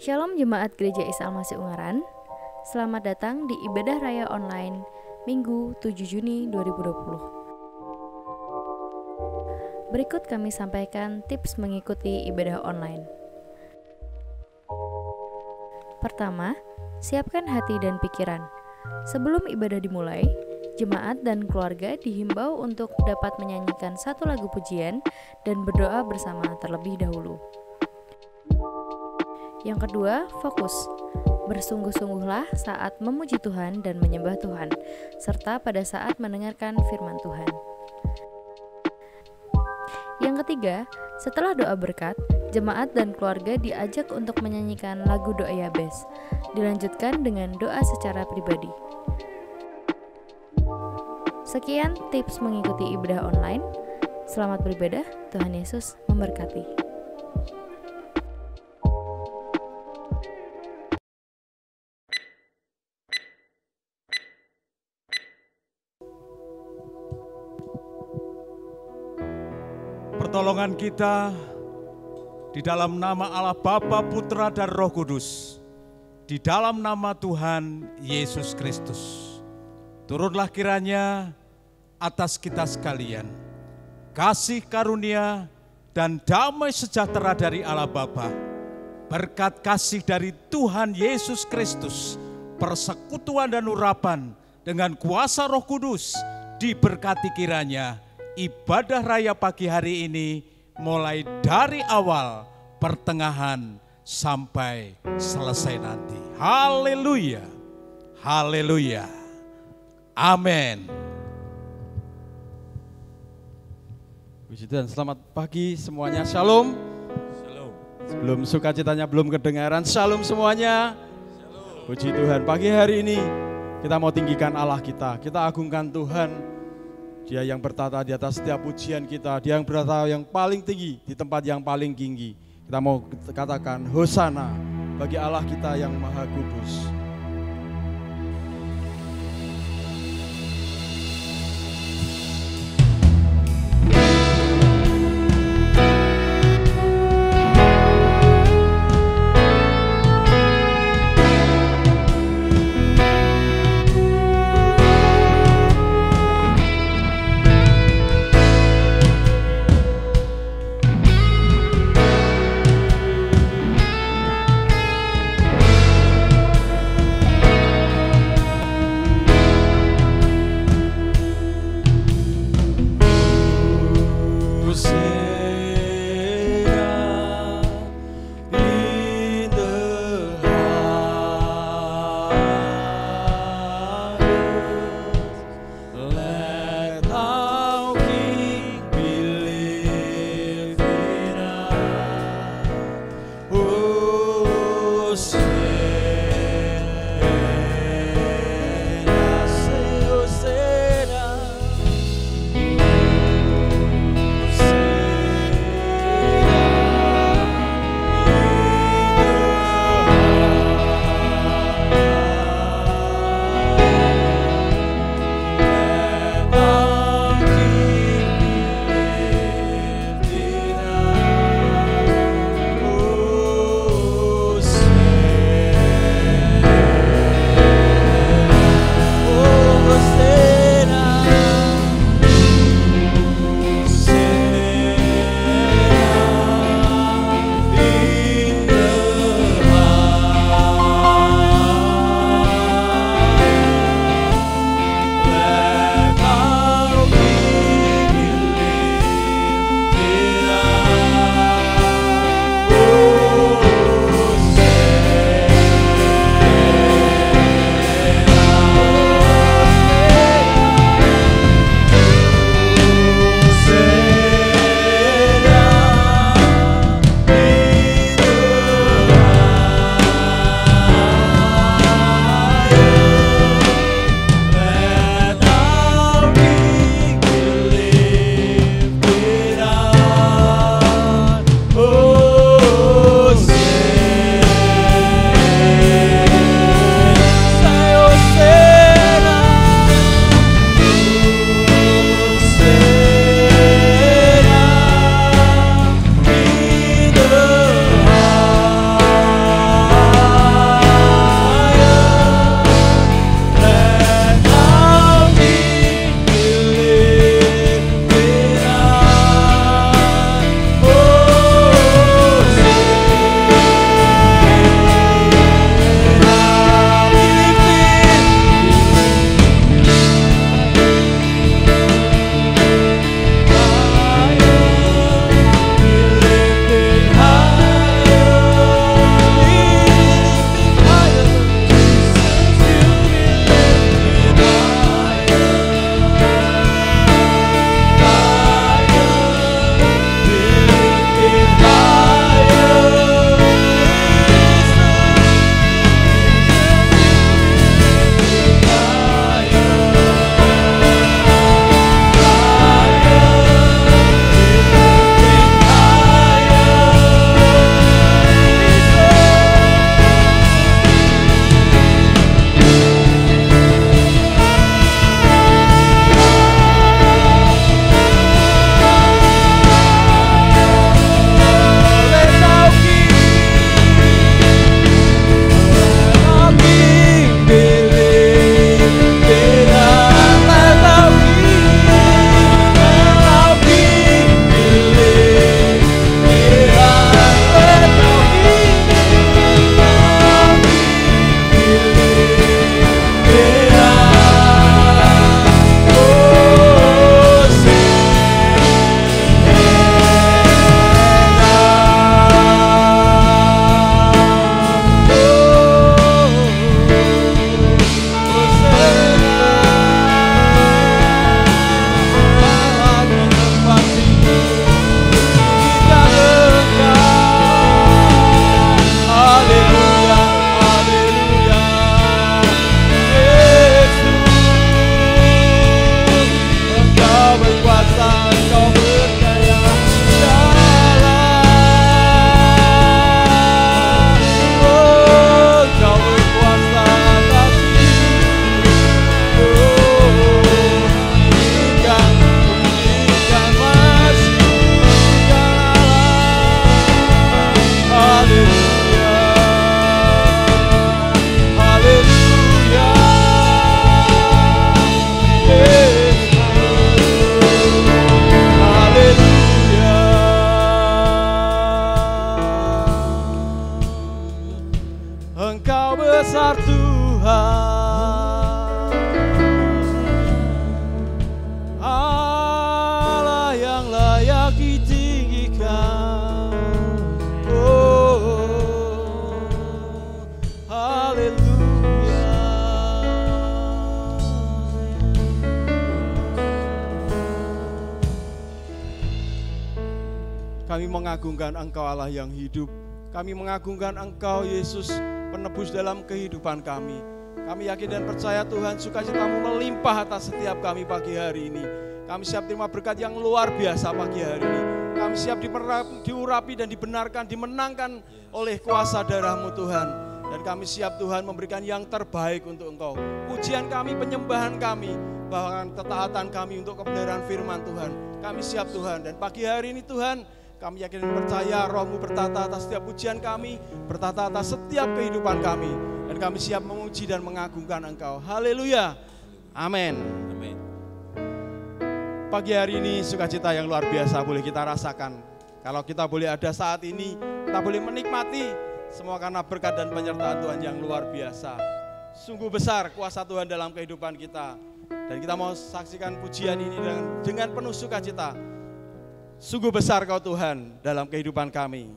Shalom Jemaat Gereja Isa Al-Masih Ungaran. Selamat datang di Ibadah Raya Online Minggu 7 Juni 2020. Berikut kami sampaikan tips mengikuti ibadah online. Pertama, siapkan hati dan pikiran. Sebelum ibadah dimulai, jemaat dan keluarga dihimbau untuk dapat menyanyikan satu lagu pujian dan berdoa bersama terlebih dahulu. Yang kedua, fokus. Bersungguh-sungguhlah saat memuji Tuhan dan menyembah Tuhan, serta pada saat mendengarkan firman Tuhan. Yang ketiga, setelah doa berkat, jemaat dan keluarga diajak untuk menyanyikan lagu doa Yabes. Dilanjutkan dengan doa secara pribadi. Sekian tips mengikuti ibadah online. Selamat beribadah, Tuhan Yesus memberkati. Pertolongan kita di dalam nama Allah Bapa, Putra, dan Roh Kudus, di dalam nama Tuhan Yesus Kristus. Turunlah kiranya atas kita sekalian kasih karunia dan damai sejahtera dari Allah Bapa, berkat kasih dari Tuhan Yesus Kristus, persekutuan dan urapan dengan kuasa Roh Kudus diberkati kiranya ibadah raya pagi hari ini mulai dari awal, pertengahan, sampai selesai nanti. Haleluya, haleluya, amin. Puji Tuhan, selamat pagi semuanya, shalom. Shalom. Sebelum sukacitanya belum kedengaran, shalom semuanya. Shalom. Puji Tuhan, pagi hari ini kita mau tinggikan Allah kita agungkan Tuhan. Dia yang bertata di atas setiap pujian kita, Dia yang bertata yang paling tinggi di tempat yang paling tinggi. Kita mau katakan Hosana bagi Allah kita yang Maha Kudus. besar Tuhan, Allah yang layak ditinggikan. Oh, haleluya. Kami mengagungkan Engkau Allah yang hidup. Kami mengagungkan Engkau Yesus, penebus dalam kehidupan kami. Kami yakin dan percaya Tuhan, sukacita-Mu melimpah atas setiap kami pagi hari ini. Kami siap terima berkat yang luar biasa pagi hari ini. Kami siap diurapi dan dibenarkan, dimenangkan oleh kuasa darah-Mu Tuhan. Dan kami siap Tuhan memberikan yang terbaik untuk Engkau. Pujian kami, penyembahan kami, bahkan ketaatan kami untuk kebenaran firman Tuhan. Kami siap Tuhan, dan pagi hari ini Tuhan, kami yakin dan percaya Roh-Mu bertata atas setiap pujian kami, bertata atas setiap kehidupan kami. Dan kami siap memuji dan mengagungkan Engkau. Haleluya. Amin. Amin. Pagi hari ini sukacita yang luar biasa boleh kita rasakan. Kalau kita boleh ada saat ini, kita boleh menikmati semua karena berkat dan penyertaan Tuhan yang luar biasa. Sungguh besar kuasa Tuhan dalam kehidupan kita. Dan kita mau saksikan pujian ini dengan penuh sukacita. Sungguh besar Kau Tuhan dalam kehidupan kami.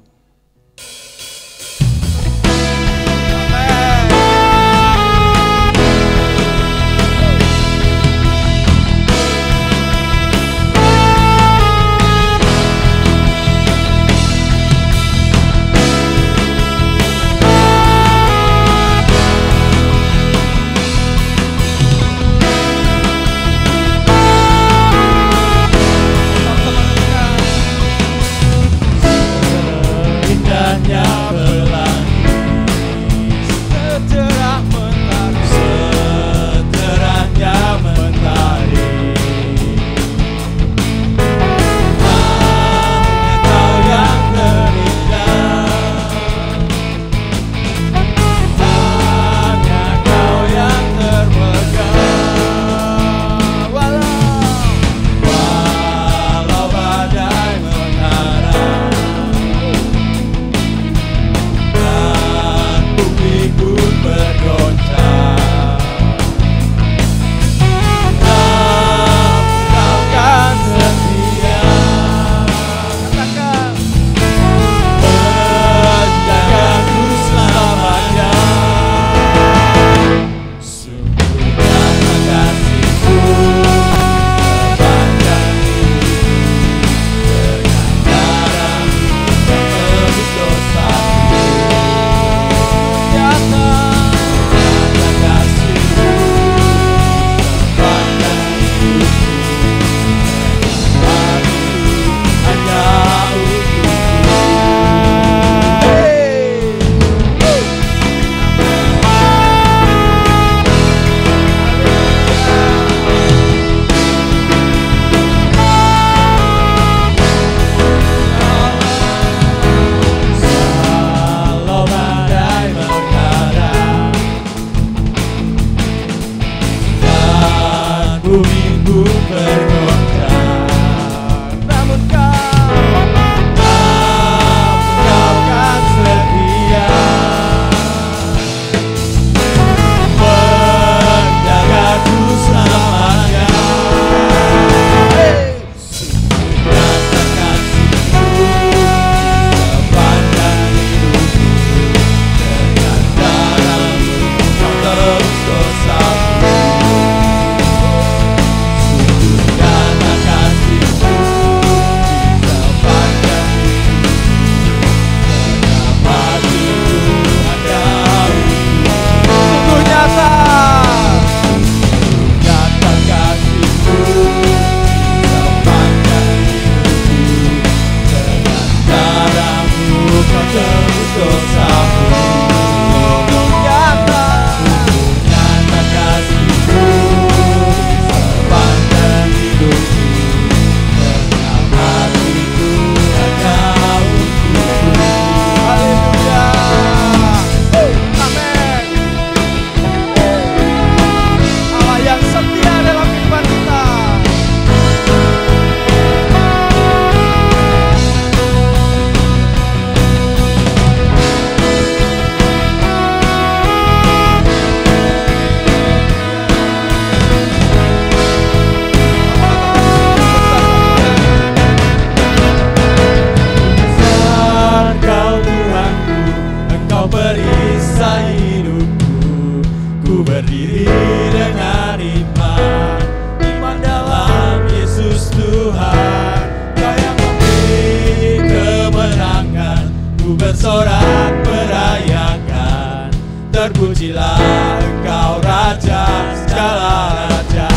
ku bersorak merayakan, terpujilah Engkau Raja segala raja.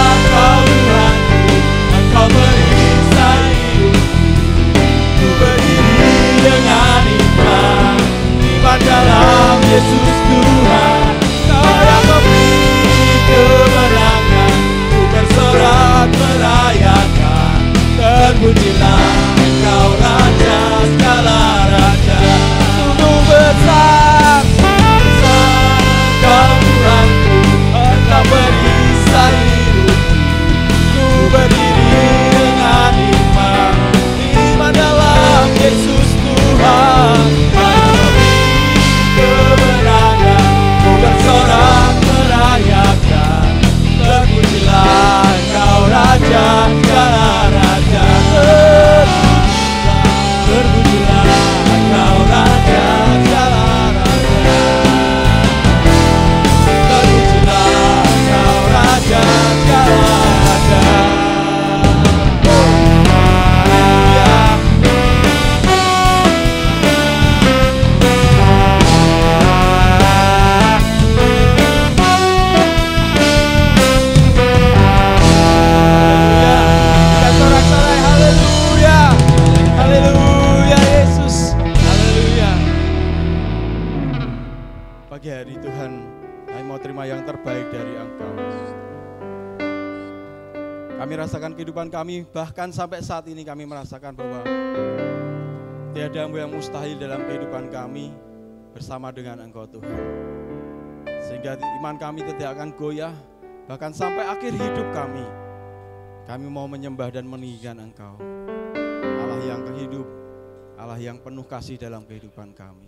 Engkau Tuhanku, Engkau perisai hidupku, ku berdiri dengan iman dalam Yesus Tuhan. Kau yang memberi kemenangan, ku bersorak merayakan, terpujilah Engkau Raja segala raja. Sungguh besar, besar Engkau Tuhanku, Engkau perisai hidupku, ku berdiri dengan iman dalam Yesus Tuhan. Kemenangan, ku bersorak merayakan, terpujilah Engkau Raja segala raja. Terpujilah Engkau Raja segala raja. Terpujilah Engkau Raja segala raja. Pagi hari Tuhan, kami mau terima yang terbaik dari Engkau. Kami rasakan kehidupan kami, bahkan sampai saat ini kami merasakan bahwa tiada yang mustahil dalam kehidupan kami bersama dengan Engkau Tuhan. Sehingga iman kami tidak akan goyah, bahkan sampai akhir hidup kami. Kami mau menyembah dan meninggikan Engkau, Allah yang hidup, Allah yang penuh kasih dalam kehidupan kami.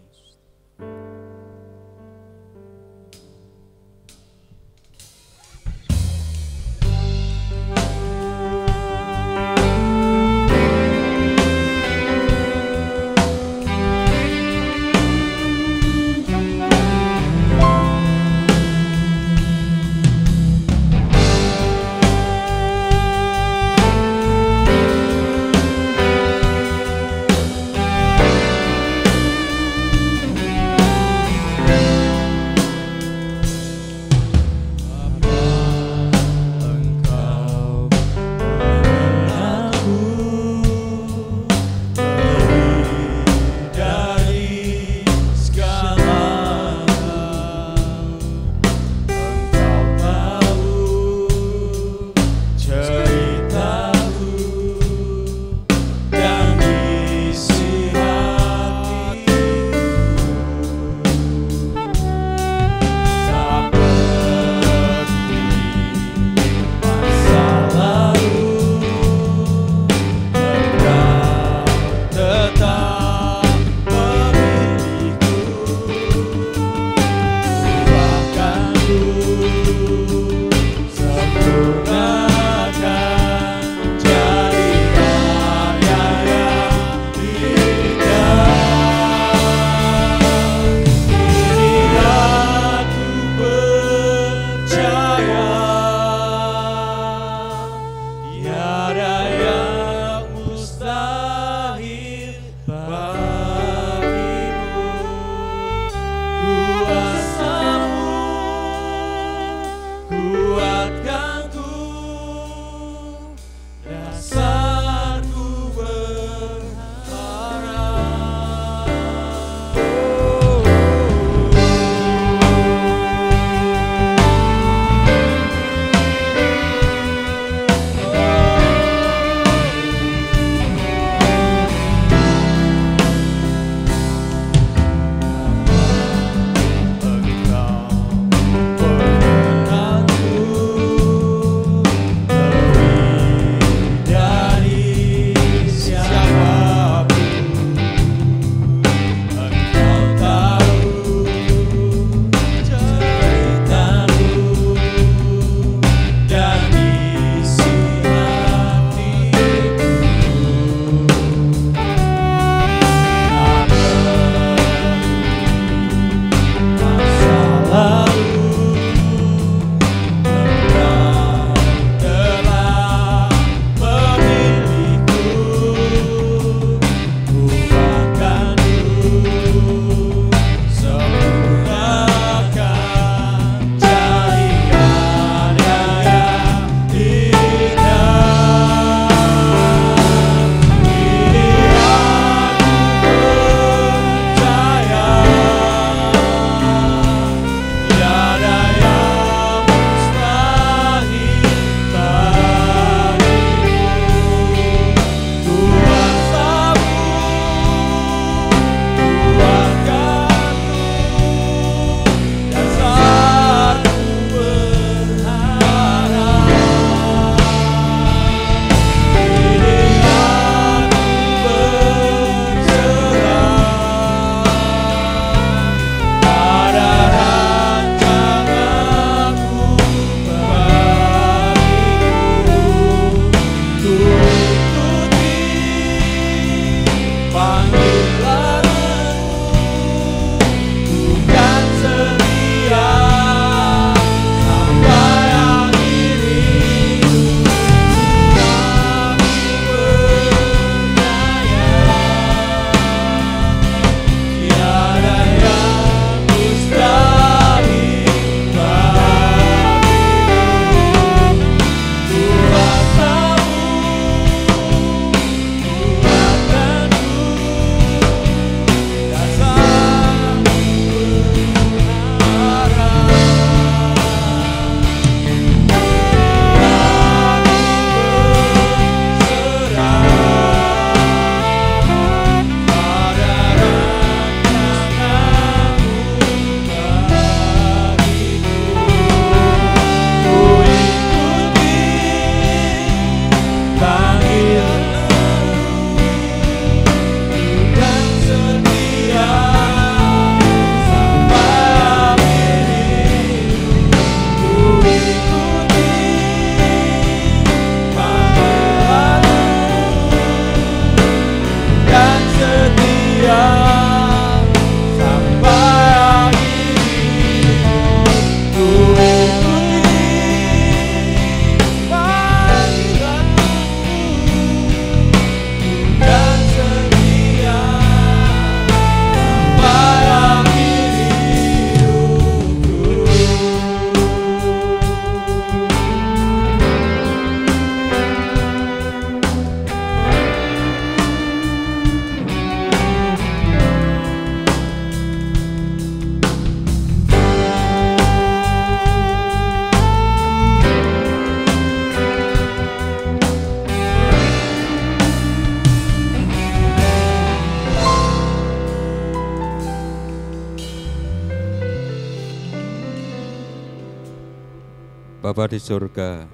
Bapa di surga,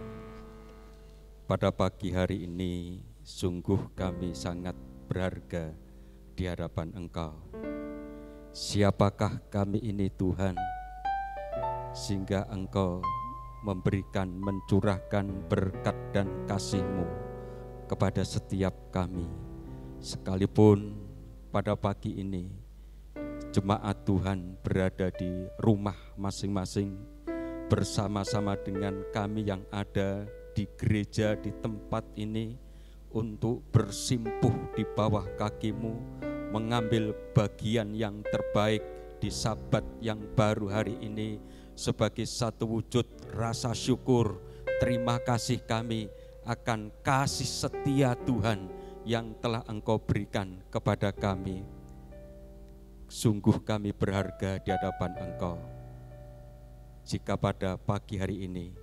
pada pagi hari ini sungguh kami sangat berharga di hadapan Engkau. Siapakah kami ini Tuhan, sehingga Engkau memberikan, mencurahkan berkat dan kasih-Mu kepada setiap kami. Sekalipun pada pagi ini jemaat Tuhan berada di rumah masing-masing, bersama-sama dengan kami yang ada di gereja di tempat ini untuk bersimpuh di bawah kaki-Mu, mengambil bagian yang terbaik di Sabat yang baru hari ini sebagai satu wujud rasa syukur, terima kasih kami akan kasih setia Tuhan yang telah Engkau berikan kepada kami. Sungguh kami berharga di hadapan Engkau. Jika pada pagi hari ini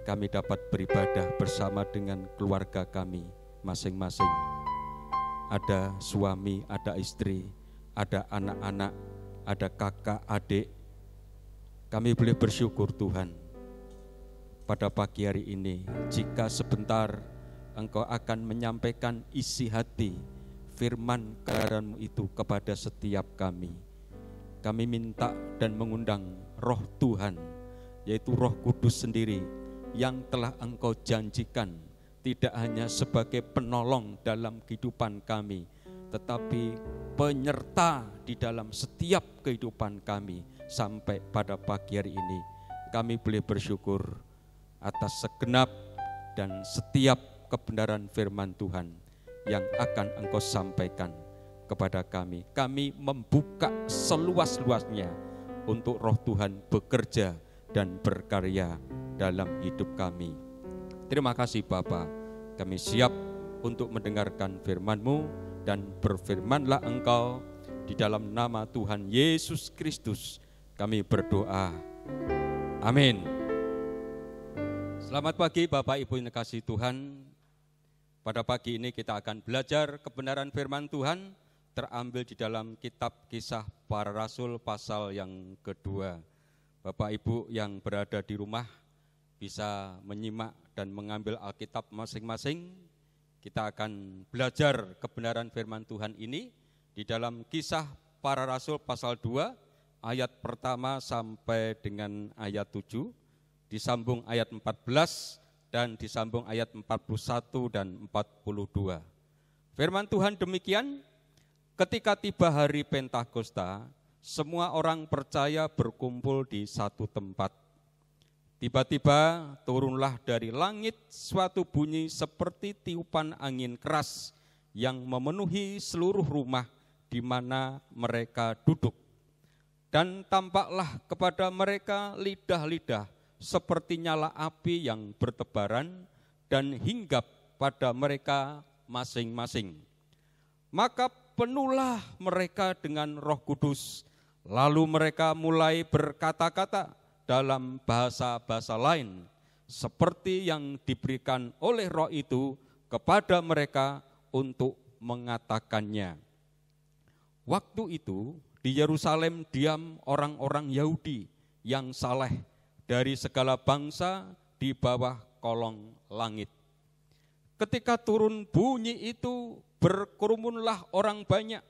kami dapat beribadah bersama dengan keluarga kami masing-masing. Ada suami, ada istri, ada anak-anak, ada kakak, adik. Kami boleh bersyukur Tuhan. Pada pagi hari ini, jika sebentar Engkau akan menyampaikan isi hati firman kebenaran-Mu itu kepada setiap kami. Kami minta dan mengundang Roh Tuhan, yaitu Roh Kudus sendiri yang telah Engkau janjikan tidak hanya sebagai penolong dalam kehidupan kami, tetapi penyerta di dalam setiap kehidupan kami sampai pada pagi hari ini. Kami boleh bersyukur atas segenap dan setiap kebenaran firman Tuhan yang akan Engkau sampaikan kepada kami. Kami membuka seluas-luasnya untuk Roh Tuhan bekerja dan berkarya dalam hidup kami. Terima kasih Bapa, kami siap untuk mendengarkan firman-Mu dan berfirmanlah Engkau di dalam nama Tuhan Yesus Kristus kami berdoa. Amin. Selamat pagi Bapak Ibu yang dikasihi Tuhan. Pada pagi ini kita akan belajar kebenaran firman Tuhan terambil di dalam kitab Kisah Para Rasul pasal yang kedua. Bapak Ibu yang berada di rumah bisa menyimak dan mengambil Alkitab masing-masing. Kita akan belajar kebenaran firman Tuhan ini di dalam Kisah Para Rasul pasal 2 ayat pertama sampai dengan ayat 7, disambung ayat 14 dan disambung ayat 41 dan 42. Firman Tuhan demikian, ketika tiba hari Pentakosta, semua orang percaya berkumpul di satu tempat. Tiba-tiba turunlah dari langit suatu bunyi seperti tiupan angin keras yang memenuhi seluruh rumah di mana mereka duduk. Dan tampaklah kepada mereka lidah-lidah seperti nyala api yang bertebaran dan hinggap pada mereka masing-masing. Maka penuhlah mereka dengan Roh Kudus, lalu mereka mulai berkata-kata dalam bahasa-bahasa lain, seperti yang diberikan oleh Roh itu kepada mereka untuk mengatakannya. Waktu itu di Yerusalem diam orang-orang Yahudi yang saleh dari segala bangsa di bawah kolong langit. Ketika turun bunyi itu, berkerumunlah orang banyak.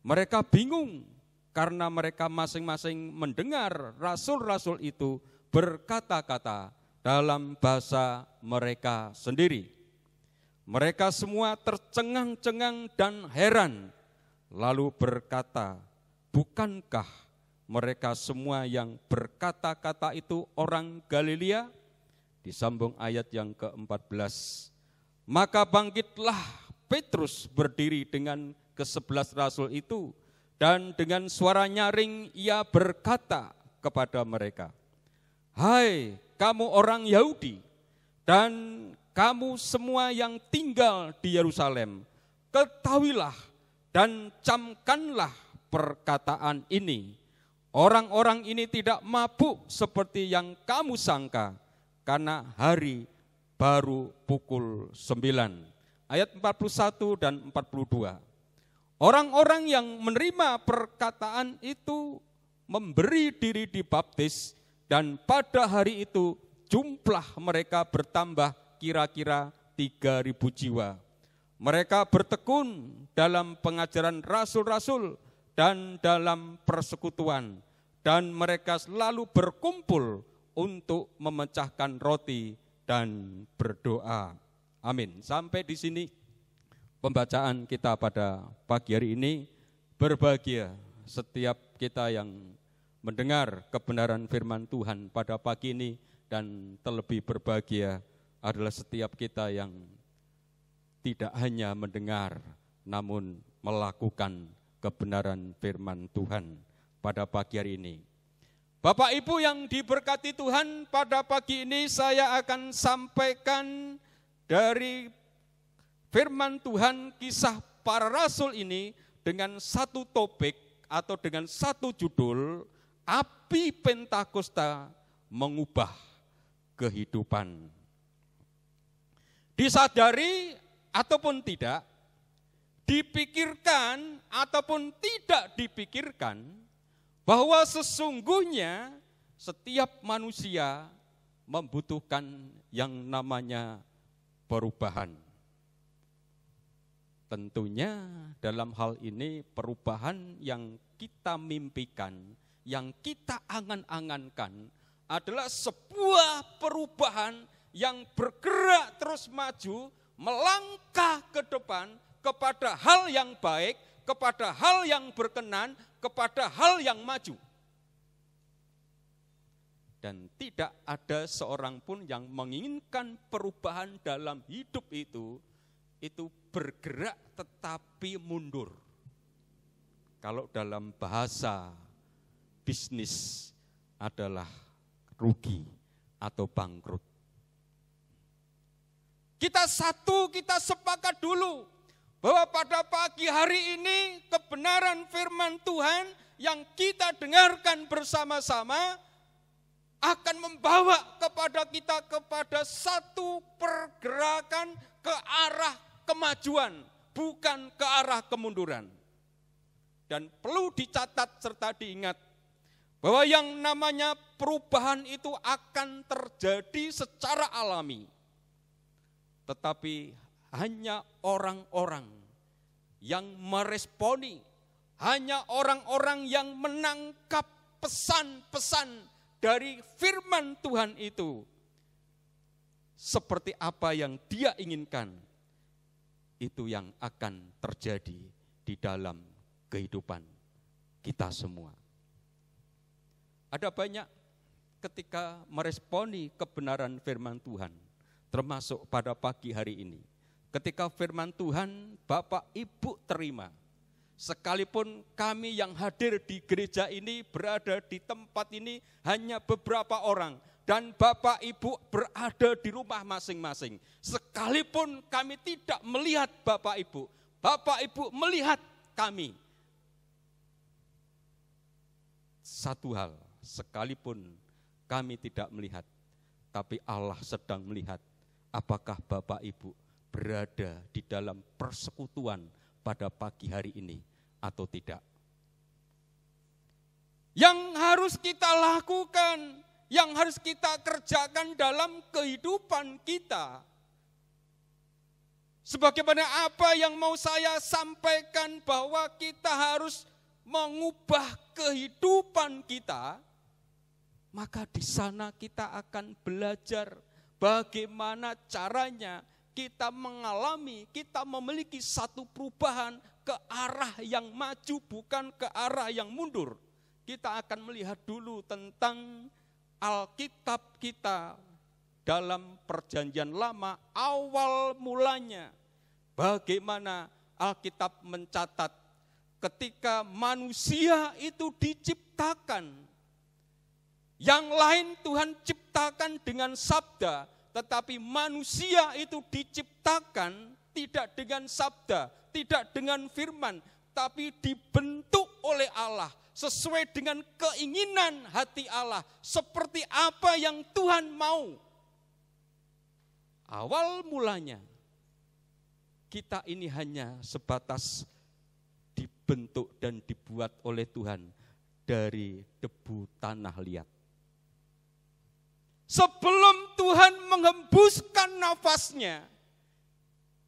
Mereka bingung karena mereka masing-masing mendengar rasul-rasul itu berkata-kata dalam bahasa mereka sendiri. Mereka semua tercengang-cengang dan heran, lalu berkata, bukankah mereka semua yang berkata-kata itu orang Galilea? Disambung ayat yang ke-14. Maka bangkitlah Petrus berdiri dengan ke-11 rasul itu, dan dengan suara nyaring ia berkata kepada mereka, hai kamu orang Yahudi dan kamu semua yang tinggal di Yerusalem, ketahuilah dan camkanlah perkataan ini. Orang-orang ini tidak mabuk seperti yang kamu sangka, karena hari baru pukul 9. Ayat 41 dan 42. Orang-orang yang menerima perkataan itu memberi diri dibaptis, dan pada hari itu jumlah mereka bertambah kira-kira 3.000 jiwa. Mereka bertekun dalam pengajaran rasul-rasul dan dalam persekutuan, dan mereka selalu berkumpul untuk memecahkan roti dan berdoa. Amin. Sampai di sini pembacaan kita pada pagi hari ini. Berbahagia setiap kita yang mendengar kebenaran firman Tuhan pada pagi ini, dan terlebih berbahagia adalah setiap kita yang tidak hanya mendengar namun melakukan kebenaran firman Tuhan pada pagi hari ini. Bapak Ibu yang diberkati Tuhan, pada pagi ini saya akan sampaikan dari firman Tuhan Kisah Para Rasul ini dengan satu topik atau dengan satu judul, Api Pentakosta Mengubah Kehidupan. Disadari ataupun tidak, dipikirkan ataupun tidak dipikirkan, bahwa sesungguhnya setiap manusia membutuhkan yang namanya perubahan. Tentunya dalam hal ini perubahan yang kita mimpikan, yang kita angan-angankan adalah sebuah perubahan yang bergerak terus maju, melangkah ke depan kepada hal yang baik, kepada hal yang berkenan, kepada hal yang maju. Dan tidak ada seorang pun yang menginginkan perubahan dalam hidup itu bergerak tetapi mundur. Kalau dalam bahasa bisnis adalah rugi atau bangkrut. Kita sepakat dulu bahwa pada pagi hari ini kebenaran firman Tuhan yang kita dengarkan bersama-sama akan membawa kepada kita kepada satu pergerakan ke arah kemajuan, bukan ke arah kemunduran. Dan perlu dicatat serta diingat bahwa yang namanya perubahan itu akan terjadi secara alami. Tetapi hanya orang-orang yang meresponi, hanya orang-orang yang menangkap pesan-pesan dari firman Tuhan itu seperti apa yang dia inginkan, itu yang akan terjadi di dalam kehidupan kita semua. Ada banyak ketika meresponi kebenaran firman Tuhan, termasuk pada pagi hari ini. Ketika firman Tuhan Bapak Ibu terima, sekalipun kami yang hadir di gereja ini, berada di tempat ini hanya beberapa orang, dan Bapak Ibu berada di rumah masing-masing. Sekalipun kami tidak melihat Bapak Ibu melihat kami. Satu hal, sekalipun kami tidak melihat, tapi Allah sedang melihat apakah Bapak Ibu berada di dalam persekutuan pada pagi hari ini atau tidak. Yang harus kita lakukan, yang harus kita kerjakan dalam kehidupan kita, sebagaimana apa yang mau saya sampaikan, bahwa kita harus mengubah kehidupan kita, maka di sana kita akan belajar bagaimana caranya kita mengalami, kita memiliki satu perubahan ke arah yang maju, bukan ke arah yang mundur. Kita akan melihat dulu tentang Alkitab kita dalam Perjanjian Lama awal mulanya. Bagaimana Alkitab mencatat ketika manusia itu diciptakan. Yang lain Tuhan ciptakan dengan sabda, tetapi manusia itu diciptakan tidak dengan sabda, tidak dengan firman, tapi dibentuk oleh Allah sesuai dengan keinginan hati Allah, seperti apa yang Tuhan mau. Awal mulanya kita ini hanya sebatas dibentuk dan dibuat oleh Tuhan dari debu tanah liat. Sebelum Tuhan menghembuskan nafasnya,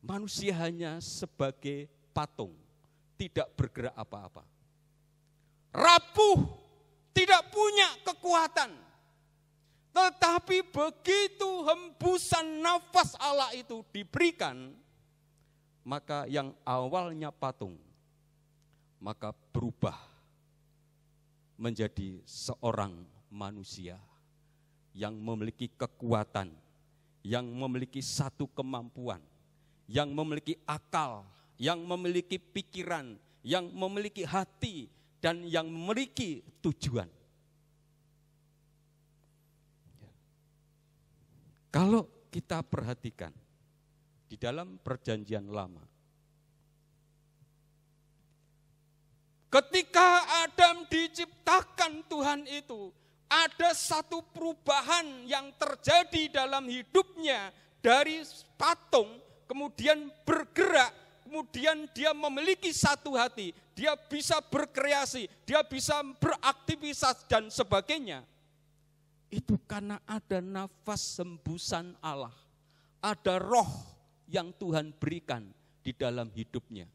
manusia hanya sebagai patung, tidak bergerak apa-apa. Rapuh, tidak punya kekuatan. Tetapi begitu hembusan nafas Allah itu diberikan, maka yang awalnya patung, maka berubah menjadi seorang manusia yang memiliki kekuatan, yang memiliki satu kemampuan, yang memiliki akal, yang memiliki pikiran, yang memiliki hati, dan yang memiliki tujuan. Kalau kita perhatikan di dalam Perjanjian Lama, ketika Adam diciptakan Tuhan itu, ada satu perubahan yang terjadi dalam hidupnya dari patung, kemudian bergerak, kemudian dia memiliki satu hati, dia bisa berkreasi, dia bisa beraktivitas dan sebagainya. Itu karena ada nafas hembusan Allah, ada roh yang Tuhan berikan di dalam hidupnya.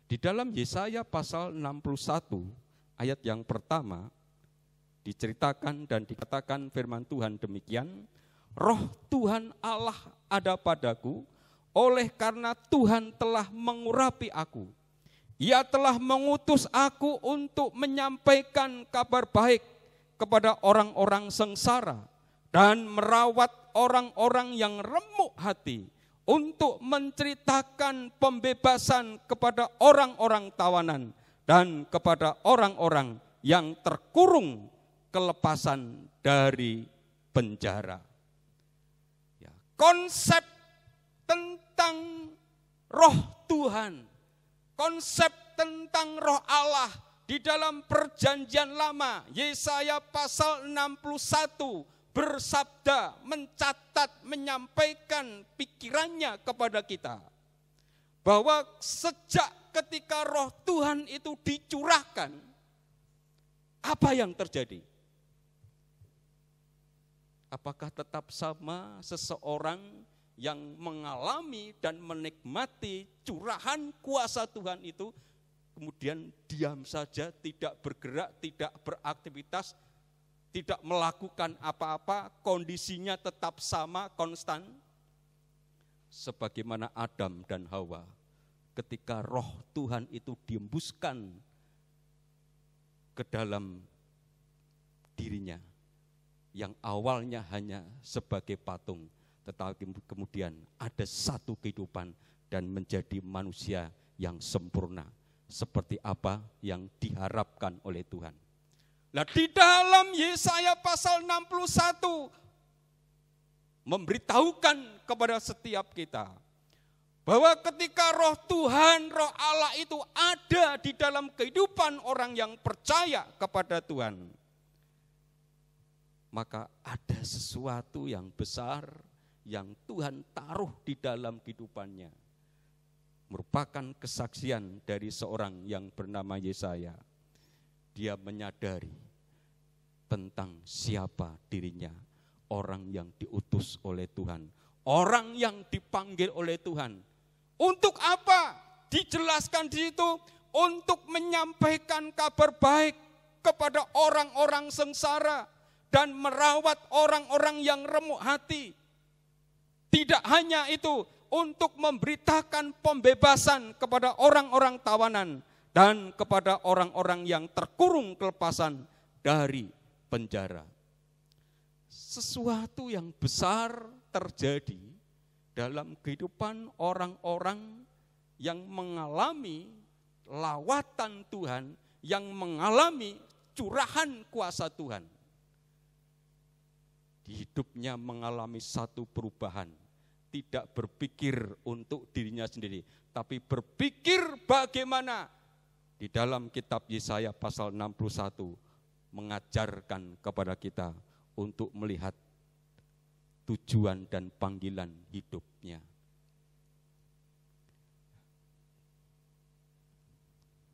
Di dalam Yesaya pasal 61 ayat yang pertama diceritakan dan dikatakan firman Tuhan demikian, roh Tuhan Allah ada padaku, oleh karena Tuhan telah mengurapi aku. Ia telah mengutus aku untuk menyampaikan kabar baik kepada orang-orang sengsara dan merawat orang-orang yang remuk hati, untuk menceritakan pembebasan kepada orang-orang tawanan dan kepada orang-orang yang terkurung kelepasan dari penjara. Ya, konsep tentang roh Tuhan, konsep tentang roh Allah di dalam Perjanjian Lama, Yesaya pasal 61 bersabda, mencatat, menyampaikan pikirannya kepada kita, bahwa sejak ketika roh Tuhan itu dicurahkan, apa yang terjadi? Apakah tetap sama seseorang yang mengalami dan menikmati curahan kuasa Tuhan itu, kemudian diam saja, tidak bergerak, tidak beraktivitas, tidak melakukan apa-apa, kondisinya tetap sama, konstan? Sebagaimana Adam dan Hawa, ketika roh Tuhan itu dihembuskan ke dalam dirinya, yang awalnya hanya sebagai patung, tetapi kemudian ada satu kehidupan dan menjadi manusia yang sempurna, seperti apa yang diharapkan oleh Tuhan. Nah, di dalam Yesaya pasal 61 memberitahukan kepada setiap kita bahwa ketika roh Tuhan, roh Allah itu ada di dalam kehidupan orang yang percaya kepada Tuhan, maka ada sesuatu yang besar yang Tuhan taruh di dalam kehidupannya. Merupakan kesaksian dari seorang yang bernama Yesaya. Dia menyadari tentang siapa dirinya, orang yang diutus oleh Tuhan, orang yang dipanggil oleh Tuhan. Untuk apa? Dijelaskan di situ, untuk menyampaikan kabar baik kepada orang-orang sengsara dan merawat orang-orang yang remuk hati. Tidak hanya itu, untuk memberitakan pembebasan kepada orang-orang tawanan dan kepada orang-orang yang terkurung kelepasan dari penjara. Sesuatu yang besar terjadi dalam kehidupan orang-orang yang mengalami lawatan Tuhan, yang mengalami curahan kuasa Tuhan. Di hidupnya mengalami satu perubahan, tidak berpikir untuk dirinya sendiri, tapi berpikir bagaimana. Di dalam kitab Yesaya pasal 61 mengajarkan kepada kita untuk melihat tujuan dan panggilan hidupnya.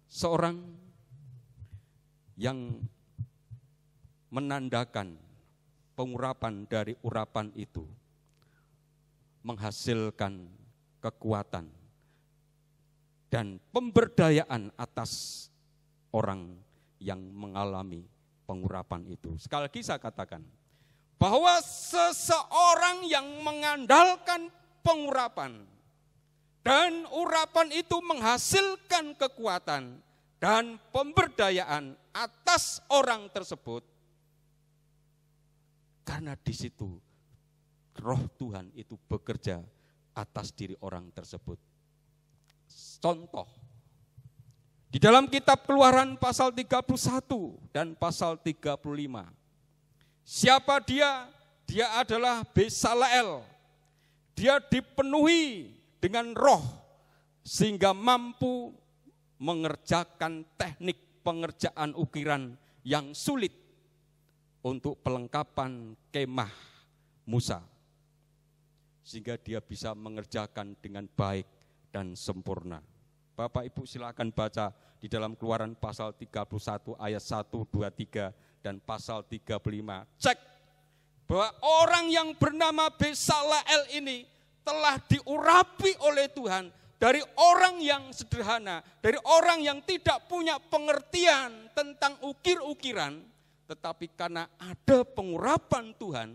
Seorang yang menandakan pengurapan dari urapan itu menghasilkan kekuatan dan pemberdayaan atas orang yang mengalami pengurapan itu. Sekali lagi saya katakan, bahwa seseorang yang mengandalkan pengurapan dan urapan itu menghasilkan kekuatan dan pemberdayaan atas orang tersebut, karena di situ Roh Tuhan itu bekerja atas diri orang tersebut. Contoh, di dalam kitab Keluaran pasal 31 dan pasal 35. Siapa dia? Dia adalah Bezaleel. Dia dipenuhi dengan roh sehingga mampu mengerjakan teknik pengerjaan ukiran yang sulit untuk pelengkapan kemah Musa. Sehingga dia bisa mengerjakan dengan baik dan sempurna. Bapak Ibu silakan baca di dalam Keluaran pasal 31 ayat 1, 2, 3 dan pasal 35. Cek bahwa orang yang bernama Bezaleel ini telah diurapi oleh Tuhan dari orang yang sederhana, dari orang yang tidak punya pengertian tentang ukir-ukiran, tetapi karena ada pengurapan Tuhan,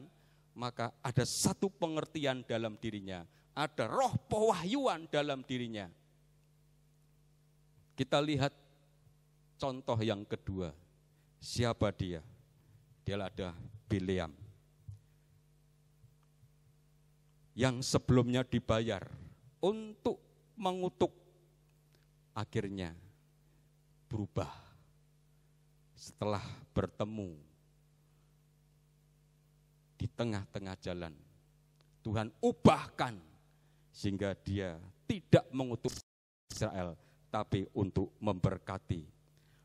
maka ada satu pengertian dalam dirinya, ada roh pewahyuan dalam dirinya. Kita lihat contoh yang kedua. Siapa dia? Dia adalah Bileam. Yang sebelumnya dibayar untuk mengutuk, akhirnya berubah setelah bertemu di tengah-tengah jalan. Tuhan ubahkan sehingga dia tidak mengutuk Israel, tapi untuk memberkati.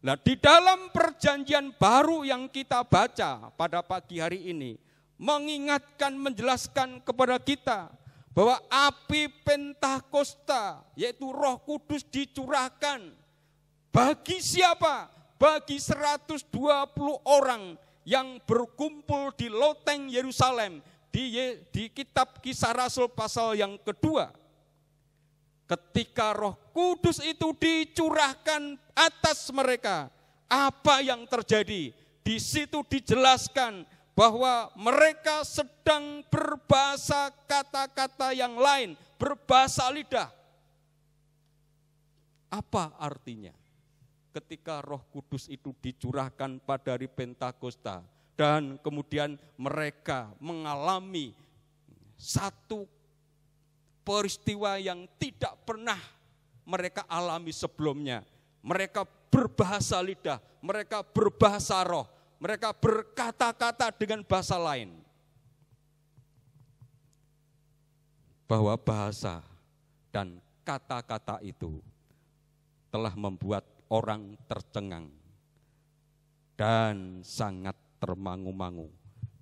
Nah, di dalam perjanjian baru yang kita baca pada pagi hari ini, mengingatkan, menjelaskan kepada kita bahwa api Pentakosta, yaitu Roh Kudus dicurahkan. Bagi siapa? Bagi 120 orang yang berkumpul di loteng Yerusalem, di kitab Kisah Rasul pasal yang kedua. Ketika Roh Kudus itu dicurahkan atas mereka, apa yang terjadi? Di situ dijelaskan bahwa mereka sedang berbahasa kata-kata yang lain, berbahasa lidah. Apa artinya? Ketika Roh Kudus itu dicurahkan pada hari Pentakosta dan kemudian mereka mengalami satu peristiwa yang tidak pernah mereka alami sebelumnya. Mereka berbahasa lidah, mereka berbahasa roh, mereka berkata-kata dengan bahasa lain. Bahwa bahasa dan kata-kata itu telah membuat orang tercengang dan sangat termangu-mangu.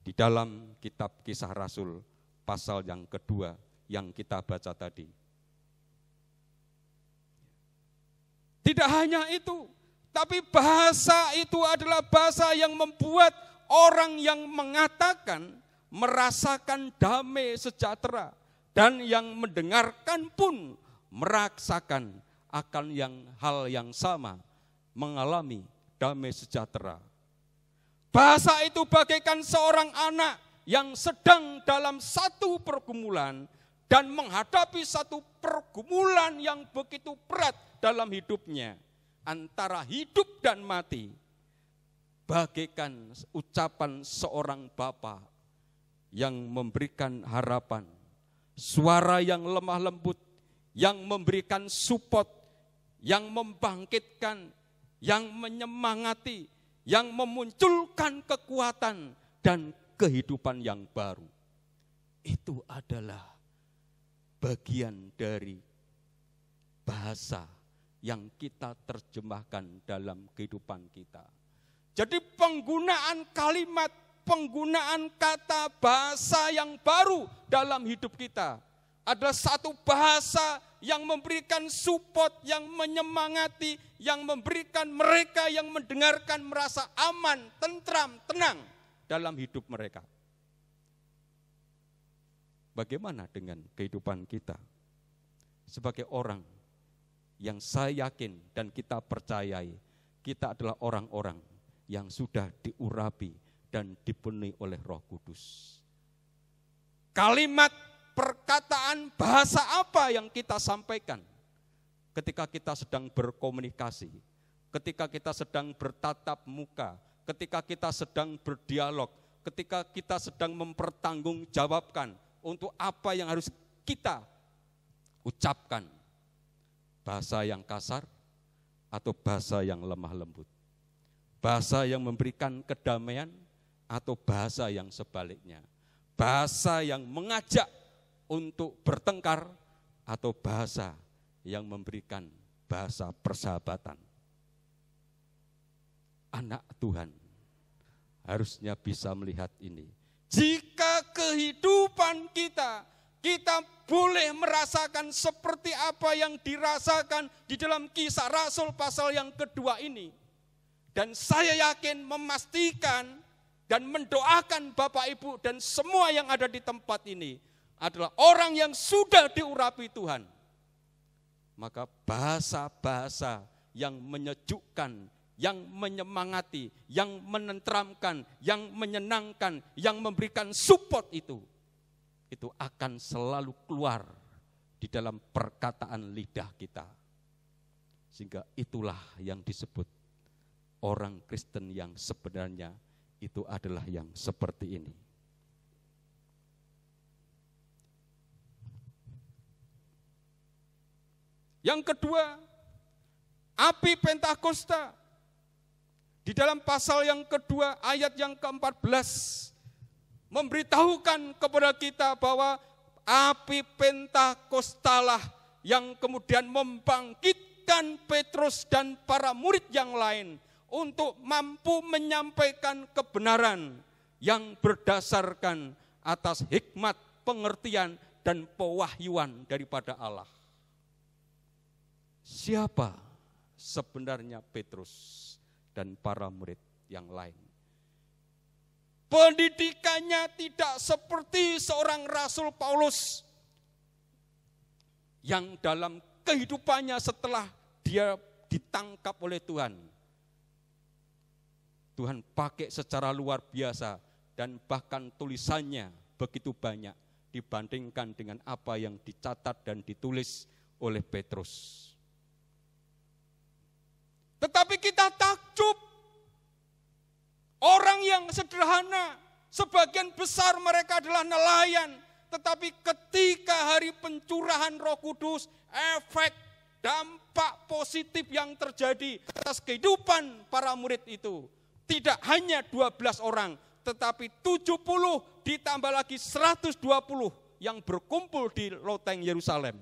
Di dalam kitab Kisah Rasul pasal yang kedua yang kita baca tadi. Tidak hanya itu, tapi bahasa itu adalah bahasa yang membuat orang yang mengatakan merasakan damai sejahtera, dan yang mendengarkan pun merasakan akan hal yang sama, mengalami damai sejahtera. Bahasa itu bagaikan seorang anak yang sedang dalam satu pergumulan dan menghadapi satu pergumulan yang begitu berat dalam hidupnya, antara hidup dan mati. Bagaikan ucapan seorang bapa yang memberikan harapan, suara yang lemah lembut, yang memberikan support, yang membangkitkan, yang menyemangati, yang memunculkan kekuatan dan kehidupan yang baru. Itu adalah bagian dari bahasa yang kita terjemahkan dalam kehidupan kita. Jadi penggunaan kalimat, penggunaan kata bahasa yang baru dalam hidup kita adalah satu bahasa yang memberikan support, yang menyemangati, yang memberikan mereka yang mendengarkan merasa aman, tentram, tenang dalam hidup mereka. Bagaimana dengan kehidupan kita? Sebagai orang yang saya yakin dan kita percayai, kita adalah orang-orang yang sudah diurapi dan dipenuhi oleh Roh Kudus. Kalimat, perkataan, bahasa apa yang kita sampaikan ketika kita sedang berkomunikasi, ketika kita sedang bertatap muka, ketika kita sedang berdialog, ketika kita sedang mempertanggungjawabkan untuk apa yang harus kita ucapkan, bahasa yang kasar atau bahasa yang lemah lembut, bahasa yang memberikan kedamaian atau bahasa yang sebaliknya, bahasa yang mengajak untuk bertengkar atau bahasa yang memberikan bahasa persahabatan. Anak Tuhan harusnya bisa melihat ini. Jika kehidupan kita boleh merasakan seperti apa yang dirasakan di dalam Kisah Rasul pasal yang kedua ini. Dan saya yakin, memastikan dan mendoakan Bapak Ibu dan semua yang ada di tempat ini adalah orang yang sudah diurapi Tuhan. Maka bahasa-bahasa yang menyejukkan, yang menyemangati, yang menenteramkan, yang menyenangkan, yang memberikan support itu akan selalu keluar di dalam perkataan lidah kita. Sehingga itulah yang disebut orang Kristen yang sebenarnya itu adalah yang seperti ini. Yang kedua, api Pentakosta. Di dalam pasal yang kedua ayat yang ke-14 memberitahukan kepada kita bahwa api Pentakostalah yang kemudian membangkitkan Petrus dan para murid yang lain untuk mampu menyampaikan kebenaran yang berdasarkan atas hikmat, pengertian, dan pewahyuan daripada Allah. Siapa sebenarnya Petrus dan para murid yang lain? Pendidikannya tidak seperti seorang Rasul Paulus yang dalam kehidupannya setelah dia ditangkap oleh Tuhan, Tuhan pakai secara luar biasa dan bahkan tulisannya begitu banyak dibandingkan dengan apa yang dicatat dan ditulis oleh Petrus. Tetapi kita takjub, orang yang sederhana, sebagian besar mereka adalah nelayan, tetapi ketika hari pencurahan Roh Kudus, efek dampak positif yang terjadi atas kehidupan para murid itu, tidak hanya 12 orang, tetapi 70 ditambah lagi 120 yang berkumpul di loteng Yerusalem.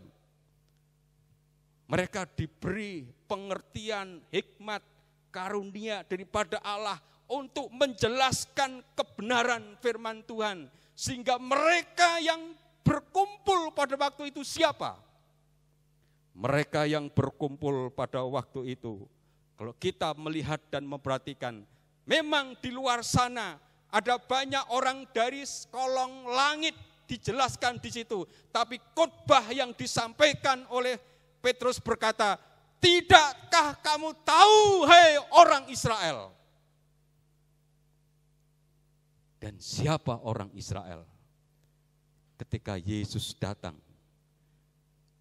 Mereka diberi pengertian, hikmat, karunia daripada Allah untuk menjelaskan kebenaran firman Tuhan. Sehingga mereka yang berkumpul pada waktu itu siapa? Mereka yang berkumpul pada waktu itu, kalau kita melihat dan memperhatikan, memang di luar sana ada banyak orang dari kolong langit dijelaskan di situ. Tapi khotbah yang disampaikan oleh Petrus berkata, tidakkah kamu tahu, hai orang Israel? Dan siapa orang Israel? Ketika Yesus datang,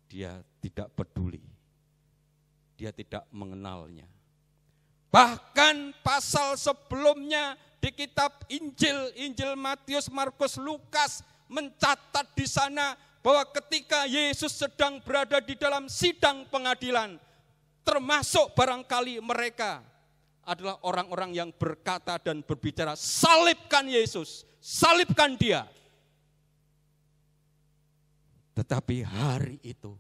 dia tidak peduli. Dia tidak mengenalnya. Bahkan pasal sebelumnya di kitab Injil Matius, Markus, Lukas mencatat di sana bahwa ketika Yesus sedang berada di dalam sidang pengadilan, termasuk barangkali mereka adalah orang-orang yang berkata dan berbicara, salibkan Yesus, salibkan dia. Tetapi hari itu,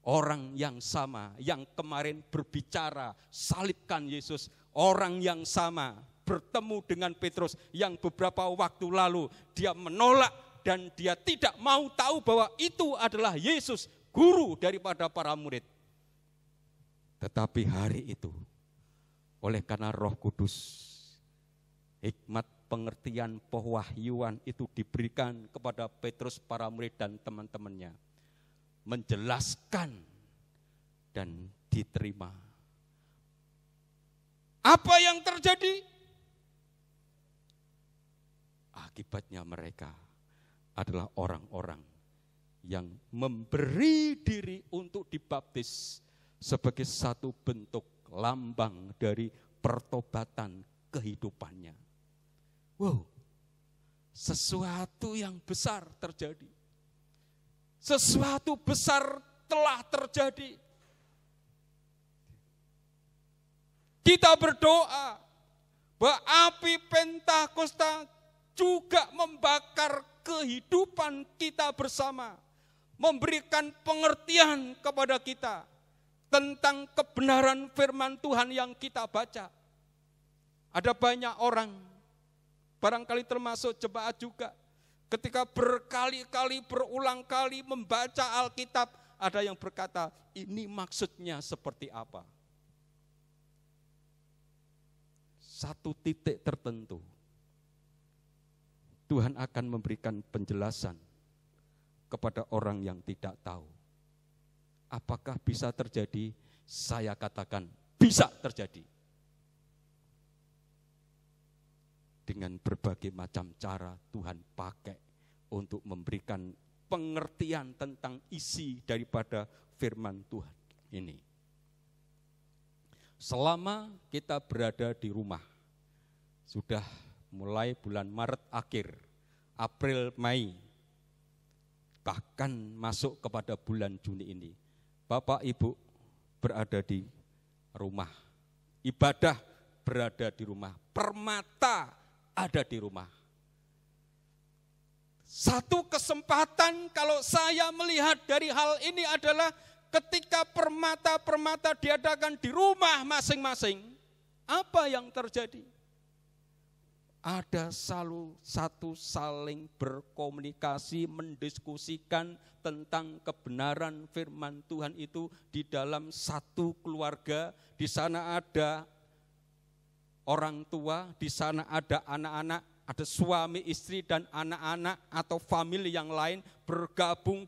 orang yang sama yang kemarin berbicara, salibkan Yesus, orang yang sama bertemu dengan Petrus yang beberapa waktu lalu dia menolak dan dia tidak mau tahu bahwa itu adalah Yesus, guru daripada para murid. Tetapi hari itu, oleh karena Roh Kudus, hikmat, pengertian pewahyuan itu diberikan kepada Petrus, para murid dan teman-temannya. Menjelaskan dan diterima. Apa yang terjadi? Akibatnya mereka adalah orang-orang yang memberi diri untuk dibaptis sebagai satu bentuk lambang dari pertobatan kehidupannya. Wow, sesuatu yang besar terjadi. Sesuatu besar telah terjadi. Kita berdoa bahwa api Pentakosta juga membakar kehidupan kita bersama, memberikan pengertian kepada kita tentang kebenaran firman Tuhan yang kita baca. Ada banyak orang, barangkali termasuk jemaat juga, ketika berkali-kali, berulang kali membaca Alkitab, ada yang berkata, ini maksudnya seperti apa? Satu titik tertentu, Tuhan akan memberikan penjelasan kepada orang yang tidak tahu. Apakah bisa terjadi? Saya katakan bisa terjadi. Dengan berbagai macam cara Tuhan pakai untuk memberikan pengertian tentang isi daripada firman Tuhan ini. Selama kita berada di rumah, sudah mulai bulan Maret akhir, April, Mei, bahkan masuk kepada bulan Juni ini, Bapak Ibu berada di rumah, ibadah berada di rumah, permata ada di rumah. Satu kesempatan kalau saya melihat dari hal ini adalah ketika permata-permata diadakan di rumah masing-masing, apa yang terjadi? Ada satu saling berkomunikasi, mendiskusikan tentang kebenaran firman Tuhan itu di dalam satu keluarga. Di sana ada orang tua, di sana ada anak-anak, ada suami, istri, dan anak-anak atau famili yang lain bergabung,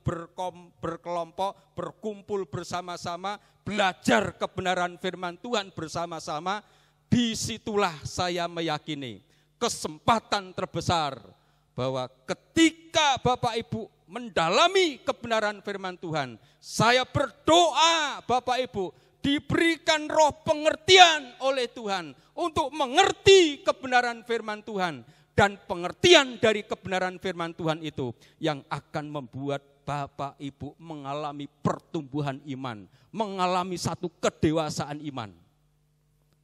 berkelompok, berkumpul bersama-sama, belajar kebenaran firman Tuhan bersama-sama. Disitulah saya meyakini kesempatan terbesar bahwa ketika Bapak Ibu mendalami kebenaran firman Tuhan, saya berdoa Bapak Ibu diberikan roh pengertian oleh Tuhan untuk mengerti kebenaran firman Tuhan, dan pengertian dari kebenaran firman Tuhan itu yang akan membuat Bapak Ibu mengalami pertumbuhan iman, mengalami satu kedewasaan iman.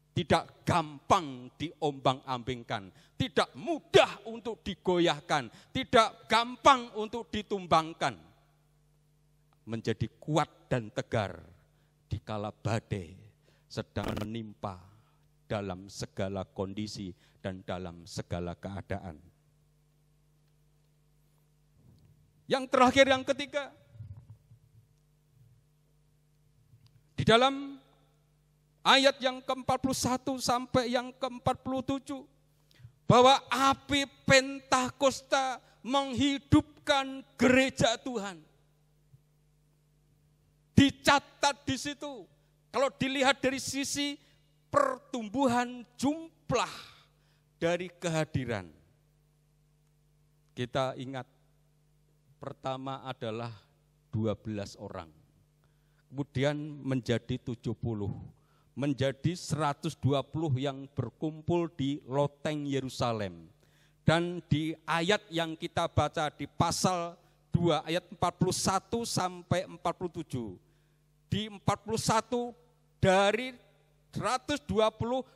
Tidak gampang diombang-ambingkan, tidak mudah untuk digoyahkan, tidak gampang untuk ditumbangkan. Menjadi kuat dan tegar dikala badai sedang menimpa dalam segala kondisi dan dalam segala keadaan. Yang terakhir, yang ketiga, di dalam ayat yang ke-41 sampai yang ke-47, bahwa api Pentakosta menghidupkan gereja Tuhan. Dicatat di situ, kalau dilihat dari sisi pertumbuhan jumlah dari kehadiran. Kita ingat, pertama adalah 12 orang, kemudian menjadi 70, menjadi 120 yang berkumpul di loteng Yerusalem. Dan di ayat yang kita baca di pasal 2 ayat 41 sampai 47. Di 41 dari 120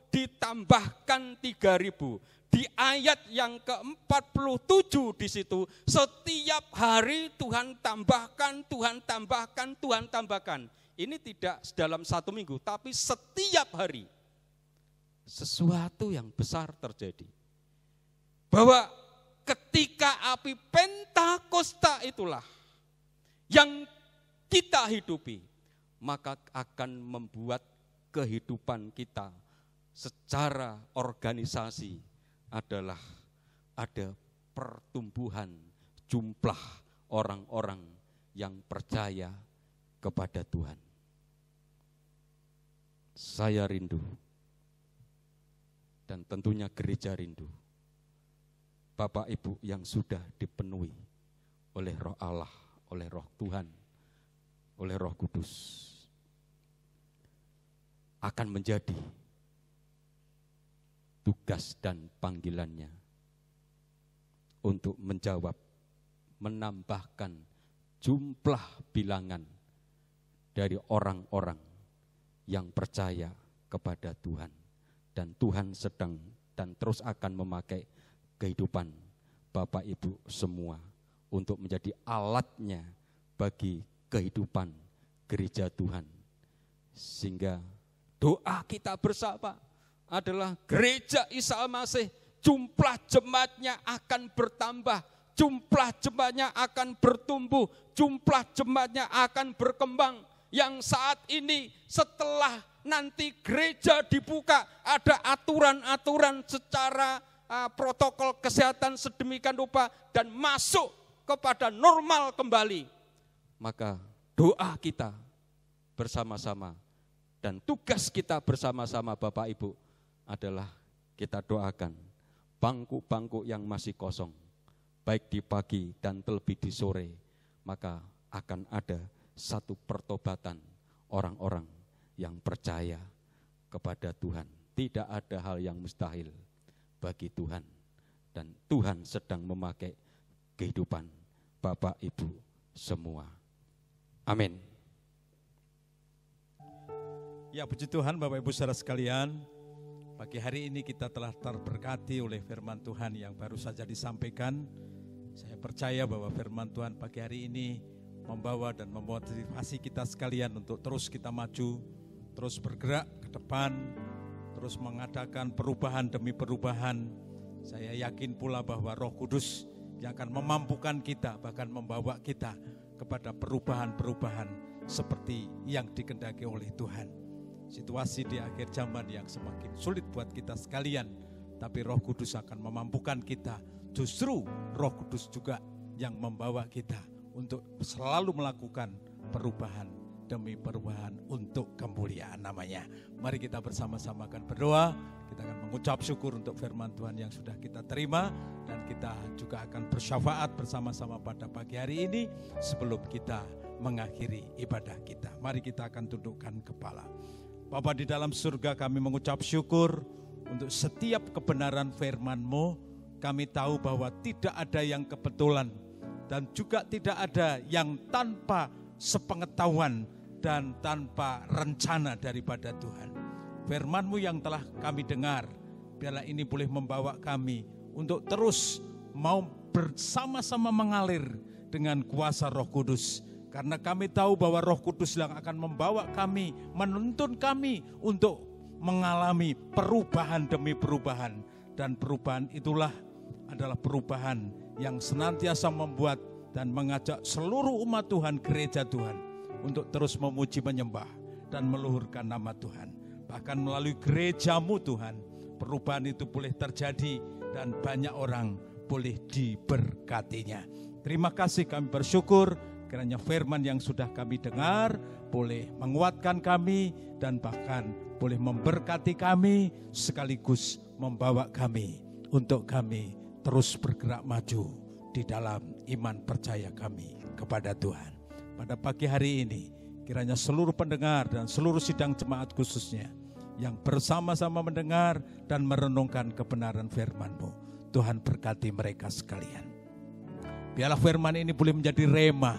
ditambahkan 3.000. Di ayat yang ke-47 di situ, setiap hari Tuhan tambahkan, Tuhan tambahkan, Tuhan tambahkan. Ini tidak dalam satu minggu, tapi setiap hari sesuatu yang besar terjadi. Bahwa ketika api Pentakosta itulah yang kita hidupi, maka akan membuat kehidupan kita secara organisasi adalah ada pertumbuhan jumlah orang-orang yang percaya kepada Tuhan. Saya rindu, dan tentunya gereja rindu, Bapak Ibu yang sudah dipenuhi oleh Roh Allah, oleh Roh Tuhan, oleh Roh Kudus, akan menjadi tugas dan panggilannya untuk menjawab, menambahkan jumlah bilangan dari orang-orang yang percaya kepada Tuhan. Dan Tuhan sedang dan terus akan memakai kehidupan Bapak Ibu semua untuk menjadi alatnya bagi kehidupan gereja Tuhan. Sehingga doa kita bersama adalah gereja Isa Al-Masih, jumlah jemaatnya akan bertambah, jumlah jemaatnya akan bertumbuh, jumlah jemaatnya akan berkembang. Yang saat ini setelah nanti gereja dibuka, ada aturan-aturan secara protokol kesehatan sedemikian rupa dan masuk kepada normal kembali. Maka doa kita bersama-sama dan tugas kita bersama-sama Bapak Ibu adalah kita doakan bangku-bangku yang masih kosong, baik di pagi dan terlebih di sore, maka akan ada satu pertobatan orang-orang yang percaya kepada Tuhan. Tidak ada hal yang mustahil bagi Tuhan. Dan Tuhan sedang memakai kehidupan Bapak Ibu semua. Amin. Ya, puji Tuhan Bapak Ibu saudara sekalian. Pagi hari ini kita telah terberkati oleh firman Tuhan yang baru saja disampaikan. Saya percaya bahwa firman Tuhan pagi hari ini membawa dan memotivasi kita sekalian untuk terus kita maju, terus bergerak ke depan, terus mengadakan perubahan demi perubahan. Saya yakin pula bahwa Roh Kudus yang akan memampukan kita, bahkan membawa kita kepada perubahan-perubahan seperti yang dikehendaki oleh Tuhan. Situasi di akhir zaman yang semakin sulit buat kita sekalian, tapi Roh Kudus akan memampukan kita. Justru Roh Kudus juga yang membawa kita untuk selalu melakukan perubahan demi perubahan untuk kemuliaan namanya. Mari kita bersama-sama akan berdoa, kita akan mengucap syukur untuk firman Tuhan yang sudah kita terima, dan kita juga akan bersyafaat bersama-sama pada pagi hari ini sebelum kita mengakhiri ibadah kita. Mari kita akan tundukkan kepala. Bapa di dalam surga, kami mengucap syukur untuk setiap kebenaran firman-Mu. Kami tahu bahwa tidak ada yang kebetulan, dan juga tidak ada yang tanpa sepengetahuan dan tanpa rencana daripada Tuhan. Firman-Mu yang telah kami dengar, biarlah ini boleh membawa kami untuk terus mau bersama-sama mengalir dengan kuasa Roh Kudus. Karena kami tahu bahwa Roh Kudus yang akan membawa kami, menuntun kami untuk mengalami perubahan demi perubahan. Dan perubahan itulah adalah perubahan yang senantiasa membuat dan mengajak seluruh umat Tuhan, gereja Tuhan, untuk terus memuji, menyembah, dan meluhurkan nama Tuhan. Bahkan melalui gereja-Mu Tuhan, perubahan itu boleh terjadi dan banyak orang boleh diberkatinya. Terima kasih, kami bersyukur kiranya firman yang sudah kami dengar boleh menguatkan kami dan bahkan boleh memberkati kami, sekaligus membawa kami untuk kami terus bergerak maju di dalam iman percaya kami kepada Tuhan. Pada pagi hari ini, kiranya seluruh pendengar dan seluruh sidang jemaat khususnya yang bersama-sama mendengar dan merenungkan kebenaran firman-Mu, Tuhan berkati mereka sekalian. Biarlah firman ini boleh menjadi rema,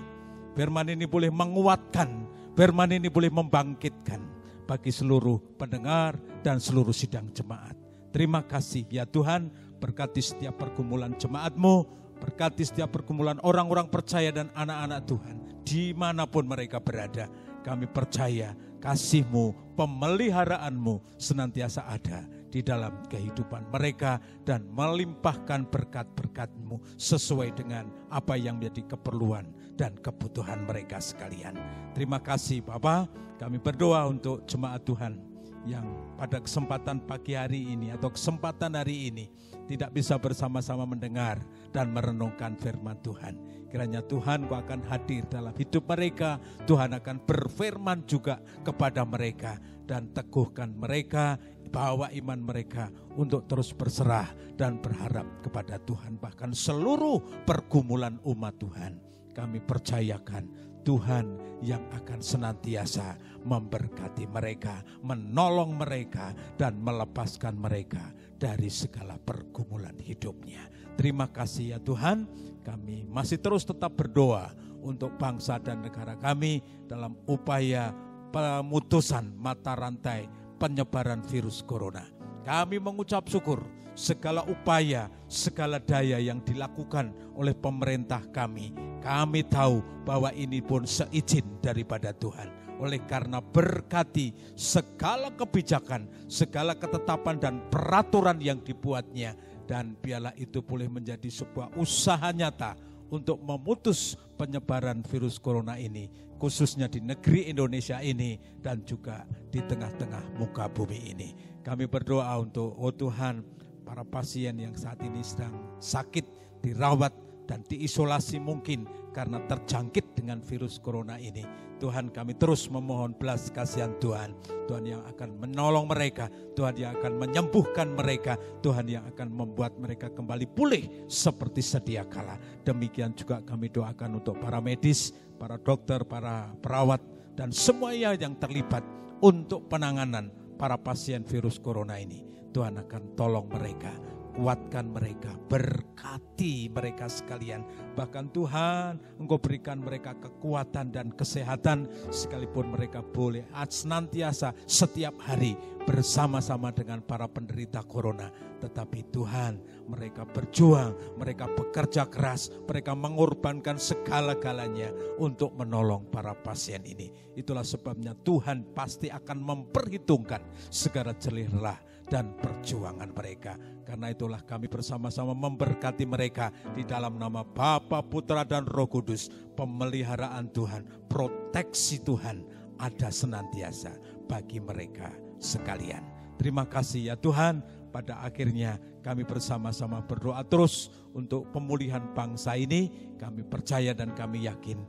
firman ini boleh menguatkan, firman ini boleh membangkitkan bagi seluruh pendengar dan seluruh sidang jemaat. Terima kasih ya Tuhan, berkati setiap pergumulan jemaat-Mu, berkati setiap pergumulan orang-orang percaya dan anak-anak Tuhan, dimanapun mereka berada. Kami percaya kasih-Mu, pemeliharaanmu senantiasa ada di dalam kehidupan mereka dan melimpahkan berkat-berkat-Mu sesuai dengan apa yang menjadi keperluan dan kebutuhan mereka sekalian. Terima kasih Bapa, kami berdoa untuk jemaat Tuhan yang pada kesempatan pagi hari ini atau kesempatan hari ini tidak bisa bersama-sama mendengar dan merenungkan firman Tuhan. Kiranya Tuhan Kau akan hadir dalam hidup mereka, Tuhan akan berfirman juga kepada mereka dan teguhkan mereka, bawa iman mereka untuk terus berserah dan berharap kepada Tuhan. Bahkan seluruh pergumulan umat Tuhan, kami percayakan Tuhan yang akan senantiasa memberkati mereka, menolong mereka, dan melepaskan mereka dari segala pergumulan hidupnya. Terima kasih ya Tuhan, kami masih terus tetap berdoa untuk bangsa dan negara kami dalam upaya pemutusan mata rantai penyebaran virus corona. Kami mengucap syukur segala upaya, segala daya yang dilakukan oleh pemerintah kami. Kami tahu bahwa ini pun seizin daripada Tuhan. Oleh karena berkati segala kebijakan, segala ketetapan dan peraturan yang dibuatnya. Dan biarlah itu boleh menjadi sebuah usaha nyata untuk memutus penyebaran virus corona ini, khususnya di negeri Indonesia ini dan juga di tengah-tengah muka bumi ini. Kami berdoa untuk Tuhan, para pasien yang saat ini sedang sakit, dirawat dan diisolasi mungkin karena terjangkit dengan virus corona ini. Tuhan, kami terus memohon belas kasihan Tuhan. Tuhan yang akan menolong mereka, Tuhan yang akan menyembuhkan mereka, Tuhan yang akan membuat mereka kembali pulih seperti sedia kala. Demikian juga kami doakan untuk para medis, para dokter, para perawat, dan semuanya yang terlibat untuk penanganan para pasien virus corona ini. Tuhan akan tolong mereka, kuatkan mereka, berkati mereka sekalian. Bahkan Tuhan, Engkau berikan mereka kekuatan dan kesehatan, sekalipun mereka boleh senantiasa setiap hari bersama-sama dengan para penderita corona. Tetapi Tuhan, mereka berjuang, mereka bekerja keras, mereka mengorbankan segala-galanya untuk menolong para pasien ini. Itulah sebabnya Tuhan pasti akan memperhitungkan segala jerih lelah dan perjuangan mereka. Karena itulah kami bersama-sama memberkati mereka di dalam nama Bapa, Putra, dan Roh Kudus. Pemeliharaan Tuhan, proteksi Tuhan ada senantiasa bagi mereka sekalian. Terima kasih ya Tuhan. Pada akhirnya kami bersama-sama berdoa terus untuk pemulihan bangsa ini. Kami percaya dan kami yakin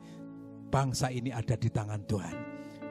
bangsa ini ada di tangan Tuhan.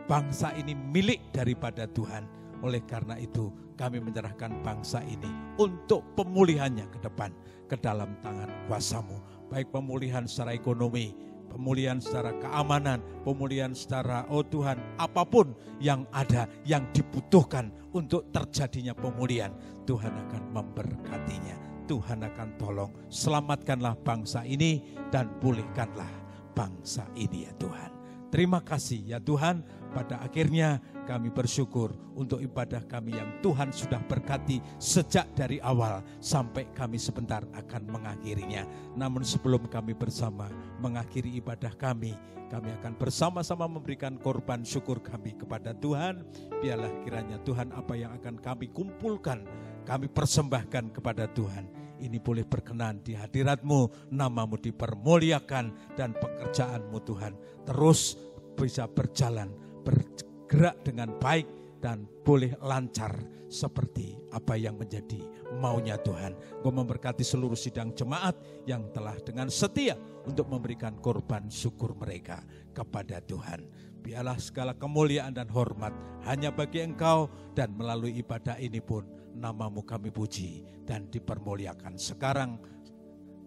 Bangsa ini milik daripada Tuhan. Oleh karena itu kami menyerahkan bangsa ini untuk pemulihannya ke depan, ke dalam tangan kuasa-Mu. Baik pemulihan secara ekonomi, pemulihan secara keamanan, pemulihan secara Tuhan, apapun yang ada, yang dibutuhkan untuk terjadinya pemulihan, Tuhan akan memberkatinya. Tuhan akan tolong, selamatkanlah bangsa ini dan pulihkanlah bangsa ini ya Tuhan. Terima kasih ya Tuhan. Pada akhirnya kami bersyukur untuk ibadah kami yang Tuhan sudah berkati sejak dari awal sampai kami sebentar akan mengakhirinya. Namun sebelum kami bersama mengakhiri ibadah kami akan bersama-sama memberikan korban syukur kami kepada Tuhan. Biarlah kiranya Tuhan apa yang akan kami kumpulkan, kami persembahkan kepada Tuhan. Ini boleh berkenan di hadirat-Mu, nama-Mu dipermuliakan dan pekerjaan-Mu Tuhan terus bisa berjalan, bergerak dengan baik dan boleh lancar seperti apa yang menjadi maunya Tuhan. Engkau memberkati seluruh sidang jemaat yang telah dengan setia untuk memberikan korban syukur mereka kepada Tuhan. Biarlah segala kemuliaan dan hormat hanya bagi Engkau, dan melalui ibadah ini pun nama-Mu kami puji dan dipermuliakan. Sekarang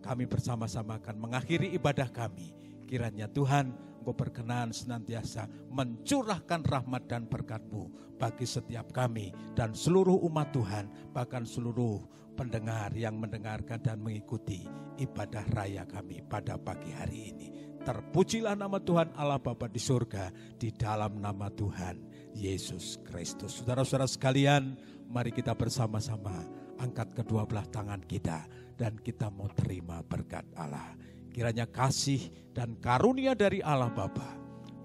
kami bersama-sama akan mengakhiri ibadah kami. Kiranya Tuhan Engkau berkenan senantiasa mencurahkan rahmat dan berkat-Mu bagi setiap kami dan seluruh umat Tuhan, bahkan seluruh pendengar yang mendengarkan dan mengikuti ibadah raya kami pada pagi hari ini. Terpujilah nama Tuhan Allah Bapa di surga, di dalam nama Tuhan Yesus Kristus. Saudara-saudara sekalian, mari kita bersama-sama angkat kedua belah tangan kita dan kita mau terima berkat Allah. Kiranya kasih dan karunia dari Allah Bapa,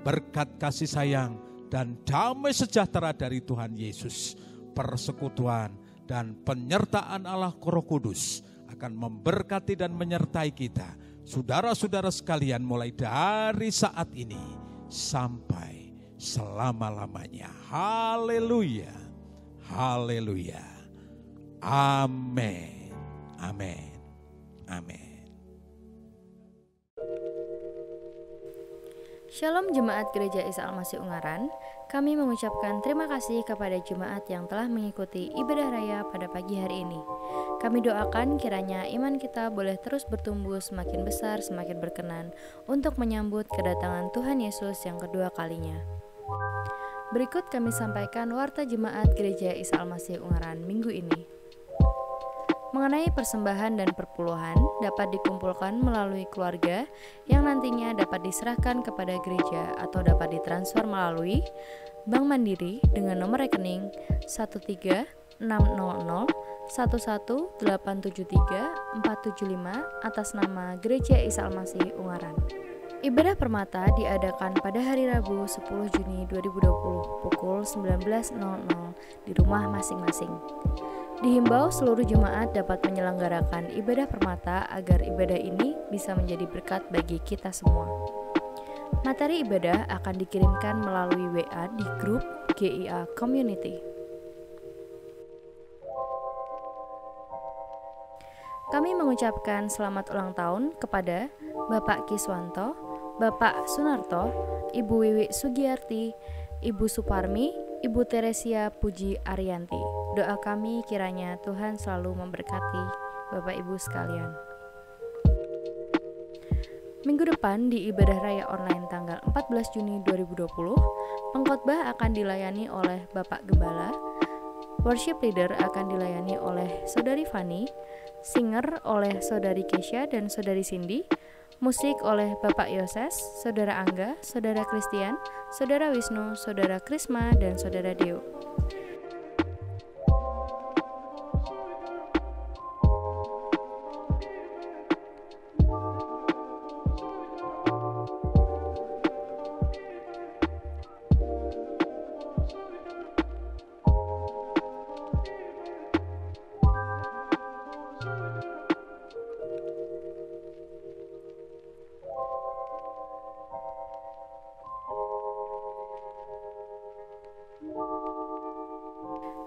berkat kasih sayang dan damai sejahtera dari Tuhan Yesus, persekutuan dan penyertaan Allah Roh Kudus akan memberkati dan menyertai kita, saudara-saudara sekalian, mulai dari saat ini sampai selama-lamanya. Haleluya, Haleluya. Amin. Amin. Amin. Shalom Jemaat Gereja Isa Al-Masih Ungaran. Kami mengucapkan terima kasih kepada jemaat yang telah mengikuti ibadah raya pada pagi hari ini. Kami doakan kiranya iman kita boleh terus bertumbuh semakin besar, semakin berkenan untuk menyambut kedatangan Tuhan Yesus yang kedua kalinya. Berikut kami sampaikan warta jemaat Gereja Isa Al-Masih Ungaran minggu ini. Mengenai persembahan dan perpuluhan dapat dikumpulkan melalui keluarga yang nantinya dapat diserahkan kepada gereja atau dapat ditransfer melalui Bank Mandiri dengan nomor rekening 1360011873475 atas nama Gereja Isa Al-Masih Ungaran. Ibadah permata diadakan pada hari Rabu 10 Juni 2020 pukul 19.00 di rumah masing-masing. Dihimbau seluruh jemaat dapat menyelenggarakan ibadah permata agar ibadah ini bisa menjadi berkat bagi kita semua. Materi ibadah akan dikirimkan melalui WA di grup GIA Community. Kami mengucapkan selamat ulang tahun kepada Bapak Kiswanto, Bapak Sunarto, Ibu Wiwi Sugiyarti, Ibu Suparmi, Ibu Teresia Puji Ariyanti. Doa kami kiranya Tuhan selalu memberkati Bapak Ibu sekalian. Minggu depan di ibadah raya online tanggal 14 Juni 2020, pengkhotbah akan dilayani oleh Bapak Gembala, worship leader akan dilayani oleh Saudari Fani, singer oleh Saudari Kesha dan Saudari Cindy, musik oleh Bapak Yoses, Saudara Angga, Saudara Christian, Saudara Wisnu, Saudara Krisma, dan Saudara Deo.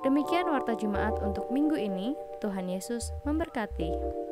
Demikian warta Jumat untuk minggu ini. Tuhan Yesus memberkati.